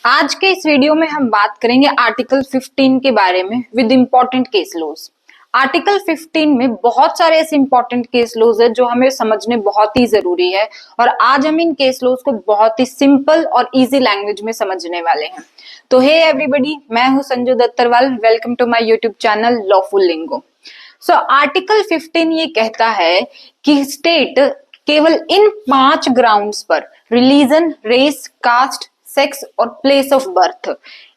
आज के इस वीडियो में हम बात करेंगे आर्टिकल 15 के बारे में with important case laws. Article 15 में बहुत सारे ऐसे इंपॉर्टेंट केस लॉज है जो हमें समझने बहुत ही जरूरी है और आज हम इन केस लॉज को बहुत ही सिंपल और इजी लैंग्वेज में समझने वाले हैं। तो हे एवरीबॉडी, मैं हूं Sanju Dattarwal. Welcome to my YouTube channel Lawful Lingo. So article 15 ये कहता है कि स्टेट केवल इन 5 ग्राउंड्स पर रिलीजन, रेस, कास्ट, सेक्स और प्लेस ऑफ बर्थ,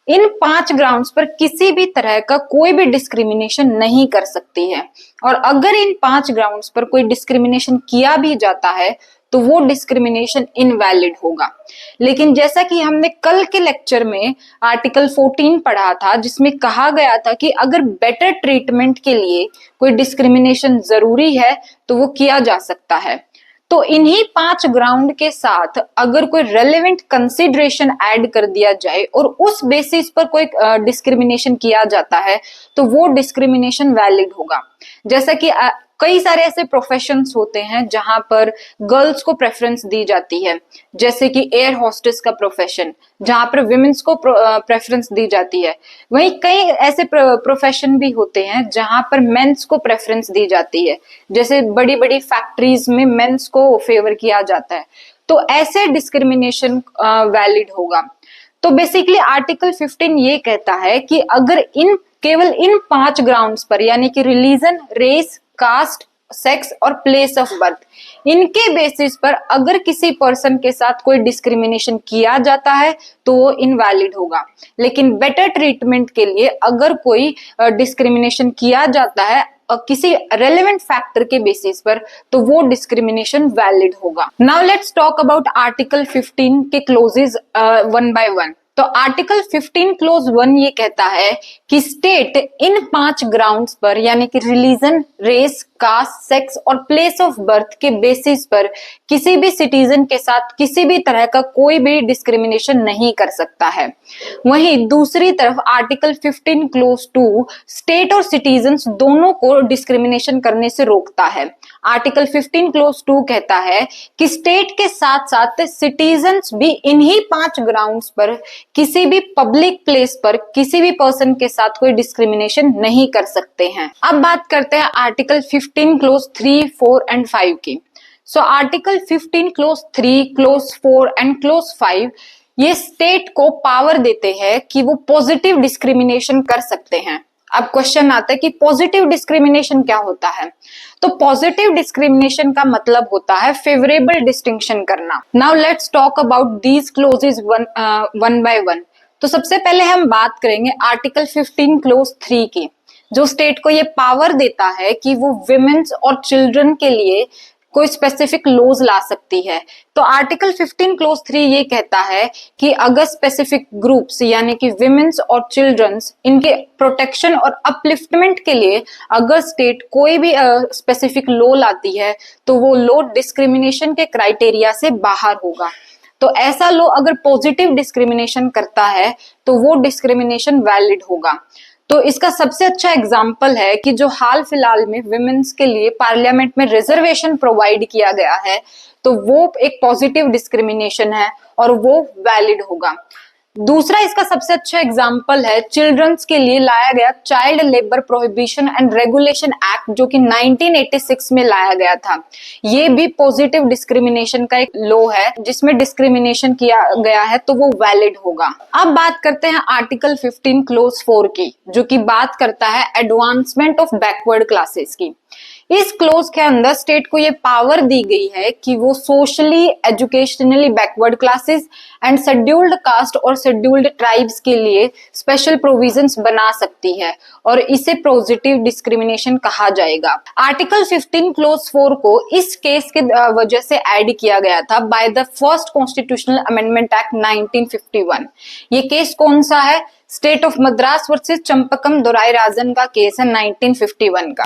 इन 5 ग्राउंड्स पर किसी भी तरह का कोई भी डिस्क्रिमिनेशन नहीं कर सकती है। और अगर इन 5 ग्राउंड्स पर कोई डिस्क्रिमिनेशन किया भी जाता है तो वो डिस्क्रिमिनेशन इनवैलिड होगा। लेकिन जैसा कि हमने कल के लेक्चर में आर्टिकल 14 पढ़ा था जिसमें कहा गया था कि अगर बेटर ट्रीटमेंट के लिए कोई डिस्क्रिमिनेशन जरूरी है तो वो किया जा सकता है। तो इन्हीं 5 ग्राउंड के साथ अगर कोई रेलेवेंट कंसिडरेशन ऐड कर दिया जाए और उस बेसिस पर कोई डिस्क्रिमिनेशन किया जाता है तो वो डिस्क्रिमिनेशन वैलिड होगा। जैसा कि कई सारे ऐसे प्रोफेशंस होते हैं जहां पर गर्ल्स को प्रेफरेंस दी जाती है, जैसे कि एयर होस्टेस का प्रोफेशन जहां पर विमेंस को प्रेफरेंस दी जाती है। वहीं कई ऐसे प्रोफेशन भी होते हैं जहां पर मेंस को प्रेफरेंस दी जाती है, जैसे बड़ी बड़ी फैक्ट्रीज में मेंस को फेवर किया जाता है। तो ऐसे डिस्क्रिमिनेशन वैलिड होगा। तो बेसिकली आर्टिकल 15 ये कहता है कि अगर केवल इन 5 ग्राउंड्स पर यानी कि रिलीजन, रेस, कास्ट, सेक्स और प्लेस ऑफ बर्थ, इनके बेसिस पर अगर किसी पर्सन के साथ कोई डिस्क्रिमिनेशन किया जाता है तो वो इनवैलिड होगा। लेकिन बेटर ट्रीटमेंट के लिए अगर कोई डिस्क्रिमिनेशन किया जाता है किसी रेलेवेंट फैक्टर के बेसिस पर तो वो डिस्क्रिमिनेशन वैलिड होगा। Now let's talk about article 15 के क्लोजेस वन बाय वन। तो आर्टिकल 15 क्लोज 1 ये कहता है कि स्टेट इन 5 ग्राउंड्स पर यानी कि रिलीजन, रेस, कास्ट, सेक्स और प्लेस ऑफ बर्थ के बेसिस पर किसी भी सिटीजन के साथ किसी भी तरह का कोई भी डिस्क्रिमिनेशन नहीं कर सकता है। वहीं दूसरी तरफ आर्टिकल 15 क्लोज 2 स्टेट और सिटीजन्स दोनों को डिस्क्रिमिनेशन करने से रोकता है। आर्टिकल 15 क्लोज 2 कहता है कि स्टेट के साथ साथ सिटीजन्स भी इन्हीं 5 ग्राउंड्स पर किसी भी पब्लिक प्लेस पर किसी भी पर्सन के साथ कोई डिस्क्रिमिनेशन नहीं कर सकते हैं। अब बात करते हैं आर्टिकल 15 क्लोज 3, 4 एंड 5 की। सो article 15 close 3, close 4 and close 5 ये स्टेट को पावर देते हैं कि वो पॉजिटिव डिस्क्रिमिनेशन कर सकते हैं। अब क्वेश्चन आता है कि पॉजिटिव डिस्क्रिमिनेशन क्या होता है। तो पॉजिटिव डिस्क्रिमिनेशन का मतलब होता है फेवरेबल डिस्टिंक्शन करना। Now let's talk about these clauses one by one. तो सबसे पहले हम बात करेंगे आर्टिकल 15 क्लोज 3 की, जो स्टेट को ये पावर देता है कि वो विमेन्स और चिल्ड्रन के लिए कोई स्पेसिफिक लॉज ला सकती है। तो आर्टिकल 15 क्लोज 3 ये कहता है कि अगर स्पेसिफिक ग्रुप्स यानी कि विमेन्स और चिल्ड्रंस इनके प्रोटेक्शन और अपलिफ्टमेंट के लिए अगर स्टेट कोई भी स्पेसिफिक लॉ लाती है तो वो लॉ डिस्क्रिमिनेशन के क्राइटेरिया से बाहर होगा। तो ऐसा लॉ अगर पॉजिटिव डिस्क्रिमिनेशन करता है तो वो डिस्क्रिमिनेशन वैलिड होगा। तो इसका सबसे अच्छा एग्जाम्पल है कि जो हाल फिलहाल में विमेन्स के लिए पार्लियामेंट में रिजर्वेशन प्रोवाइड किया गया है तो वो एक पॉजिटिव डिस्क्रिमिनेशन है और वो वैलिड होगा। दूसरा इसका सबसे अच्छा एग्जाम्पल है चिल्ड्रंस के लिए लाया गया child labour prohibition and regulation act, जो कि 1986 में लाया गया था। ये भी पॉजिटिव डिस्क्रिमिनेशन का एक लॉ है जिसमें डिस्क्रिमिनेशन किया गया है तो वो वैलिड होगा। अब बात करते हैं आर्टिकल 15 क्लोज 4 की, जो कि बात करता है एडवांसमेंट ऑफ बैकवर्ड क्लासेस की। इस क्लोज के अंदर स्टेट को ये पावर दी गई है कि वो socially, educationally backward classes and scheduled caste और शेड्यूल्ड ट्राइब्स के लिए स्पेशल प्रोविजंस बना सकती है और इसे पॉजिटिव डिस्क्रिमिनेशन कहा जाएगा। आर्टिकल 15 क्लोज 4 को इस केस के वजह से ऐड किया गया था by the first constitutional amendment act 1951। ये केस कौन सा है? State of Madras versus Champakam Dorai Rajan का केस है 1951 का।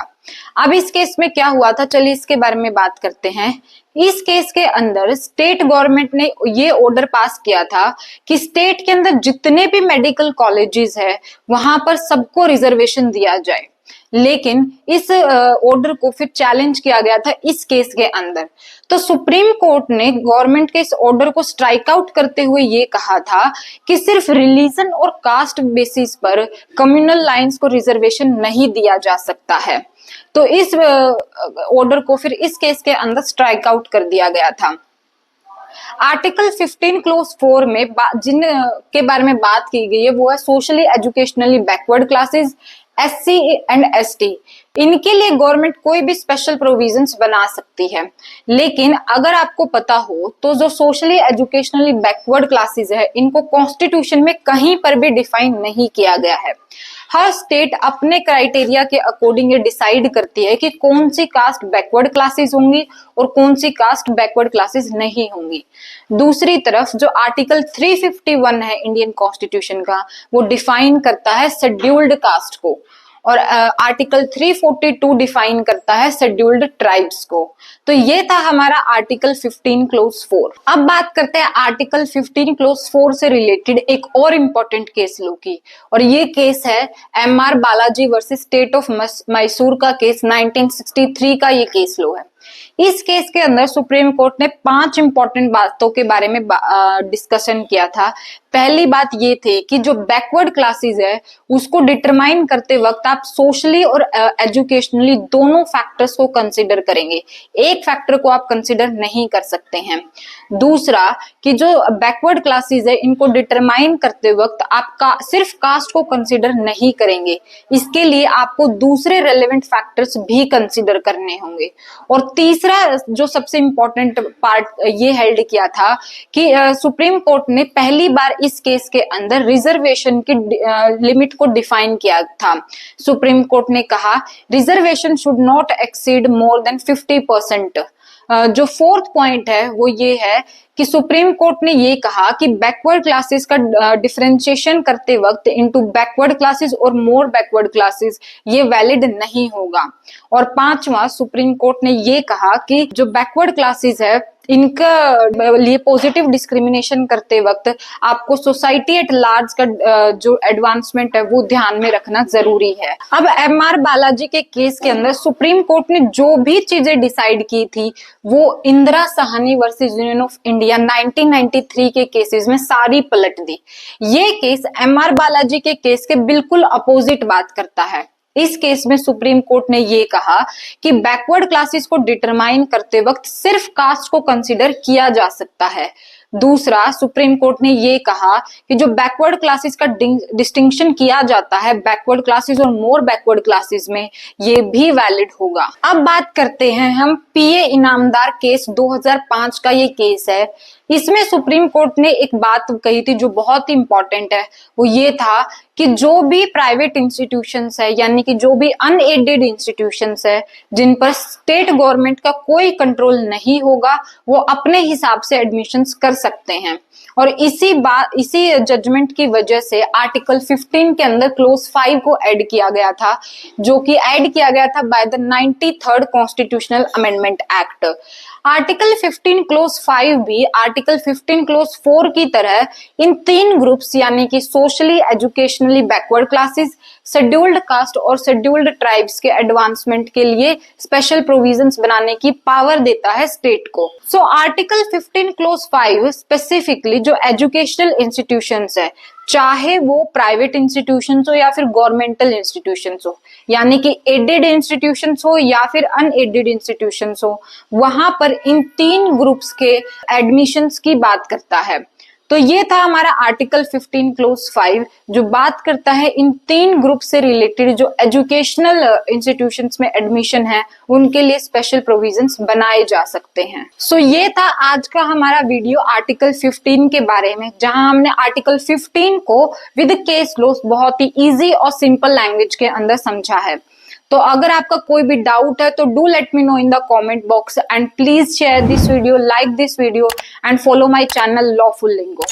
अब इस केस में क्या हुआ था, चलिए इसके बारे में बात करते हैं। इस केस के अंदर स्टेट गवर्नमेंट ने ये ऑर्डर पास किया था कि स्टेट के अंदर जितने भी मेडिकल कॉलेजेस है वहां पर सबको रिजर्वेशन दिया जाए। लेकिन इस ऑर्डर को फिर चैलेंज किया गया था इस केस के अंदर। तो सुप्रीम कोर्ट ने गवर्नमेंट के इस ऑर्डर को स्ट्राइक आउट करते हुए ये कहा था कि सिर्फ रिलीजन और कास्ट बेसिस पर कम्युनल लाइंस को रिजर्वेशन नहीं दिया जा सकता है। तो इस ऑर्डर को फिर इस केस के अंदर स्ट्राइक आउट कर दिया गया था। आर्टिकल 15 क्लोज 4 में जिन के बारे में बात की गई है वो है socially educationally backward classes, SC and ST। इनके लिए गवर्नमेंट कोई भी स्पेशल प्रोविजंस बना सकती है, लेकिन अगर आपको पता हो तो जो सोशली एजुकेशनली बैकवर्ड क्लासेस है इनको कॉन्स्टिट्यूशन में कहीं पर भी डिफाइन नहीं किया गया है। हर स्टेट अपने क्राइटेरिया के अकॉर्डिंग ये डिसाइड करती है कि कौन सी कास्ट बैकवर्ड क्लासेस होंगी और कौन सी कास्ट बैकवर्ड क्लासेस नहीं होंगी। दूसरी तरफ जो आर्टिकल 351 है इंडियन कॉन्स्टिट्यूशन का, वो डिफाइन करता है शेड्यूल्ड कास्ट को, और आर्टिकल 342 डिफाइन करता है शेड्यूल्ड ट्राइब्स को। तो ये था हमारा आर्टिकल 15 क्लोज 4। अब बात करते हैं आर्टिकल 15 क्लोज 4 से रिलेटेड एक और इम्पोर्टेंट केस लो की, और ये केस है MR Balaji versus state of Mysore का केस, 1963 का ये केस लो है। इस केस के अंदर सुप्रीम कोर्ट ने 5 इंपॉर्टेंट बातों के बारे में डिस्कशन किया था। पहली बात ये थी कि जो बैकवर्ड क्लासेस है उसको डिटरमाइन करते वक्त आप सोशली और एजुकेशनली दोनों फैक्टर्स को कंसीडर करेंगे, एक फैक्टर को आप कंसीडर नहीं कर सकते हैं। दूसरा कि जो बैकवर्ड क्लासेस है इनको डिटरमाइन करते वक्त आप सिर्फ कास्ट को कंसीडर नहीं करेंगे, इसके लिए आपको दूसरे रेलेवेंट फैक्टर्स भी कंसीडर करने होंगे। और तीसरा जो सबसे इंपॉर्टेंट पार्ट ये हेल्ड किया था कि सुप्रीम कोर्ट ने पहली बार इस केस के अंदर रिजर्वेशन की लिमिट को डिफाइन किया था। सुप्रीम कोर्ट ने कहा reservation should not exceed more than 50%। जो फोर्थ पॉइंट है वो ये है कि सुप्रीम कोर्ट ने ये कहा कि बैकवर्ड क्लासेस का डिफरेंशिएशन करते वक्त इनटू बैकवर्ड क्लासेस और मोर बैकवर्ड क्लासेस ये वैलिड नहीं होगा। और पांचवा, सुप्रीम कोर्ट ने ये कहा कि जो बैकवर्ड क्लासेस है इनका लिए पॉजिटिव डिस्क्रिमिनेशन करते वक्त आपको सोसाइटी एट लार्ज का जो एडवांसमेंट है वो ध्यान में रखना जरूरी है। अब MR बालाजी के केस के अंदर सुप्रीम कोर्ट ने जो भी चीजें डिसाइड की थी वो Indira Sahni versus union of India 1993 के केसेस में सारी पलट दी। ये केस MR बालाजी के केस के बिल्कुल अपोजिट बात करता है। इस केस में सुप्रीम कोर्ट ने ये कहा कि बैकवर्ड क्लासेस को डिटरमाइन करते वक्त सिर्फ कास्ट को कंसीडर किया जा सकता है। दूसरा, सुप्रीम कोर्ट ने ये कहा कि जो बैकवर्ड क्लासेस का डिस्टिंक्शन किया जाता है बैकवर्ड क्लासेस और मोर बैकवर्ड क्लासेस में, ये भी वैलिड होगा। अब बात करते हैं हम PA इनामदार केस 2005 का ये केस है। इसमें सुप्रीम कोर्ट ने एक बात कही थी जो बहुत ही इंपॉर्टेंट है, वो ये था कि जो भी प्राइवेट इंस्टीट्यूशंस है यानी कि जो भी अनएडेड इंस्टीट्यूशंस है जिन पर स्टेट गवर्नमेंट का कोई कंट्रोल नहीं होगा वो अपने हिसाब से एडमिशंस कर सकते हैं। और इसी जजमेंट की वजह से आर्टिकल 15 के अंदर क्लोज 5 को ऐड किया गया था, जो कि ऐड किया गया था by the 93rd constitutional amendment act. Article 15 close 5 भी आर्टिकल 15 क्लोज 4 की तरह इन 3 ग्रुप्स यानी कि socially educationally backward classes, scheduled caste और शेड्यूल्ड ट्राइब्स के एडवांसमेंट के लिए स्पेशल प्रोविजंस बनाने की पावर देता है स्टेट को। सो आर्टिकल 15 क्लोज 5 स्पेसिफिकली जो एजुकेशनल इंस्टीट्यूशंस है, चाहे वो प्राइवेट इंस्टीट्यूशंस हो या फिर गवर्नमेंटल इंस्टीट्यूशंस हो, यानी कि एडेड इंस्टीट्यूशंस हो या फिर अनएडेड इंस्टीट्यूशंस हो, वहां पर इन 3 ग्रुप्स के एडमिशंस की बात करता है। तो ये था हमारा आर्टिकल 15 क्लोज 5 जो बात करता है इन 3 ग्रुप से रिलेटेड जो एजुकेशनल इंस्टीट्यूशंस में एडमिशन है उनके लिए स्पेशल प्रोविजंस बनाए जा सकते हैं। सो ये था आज का हमारा वीडियो आर्टिकल 15 के बारे में, जहां हमने आर्टिकल 15 को विद केस लॉस बहुत ही इजी और सिंपल लैंग्वेज के अंदर समझा है। तो अगर आपका कोई भी डाउट है तो do let me know in the comment box and please share this video, like this video and follow my channel Lawful lingo.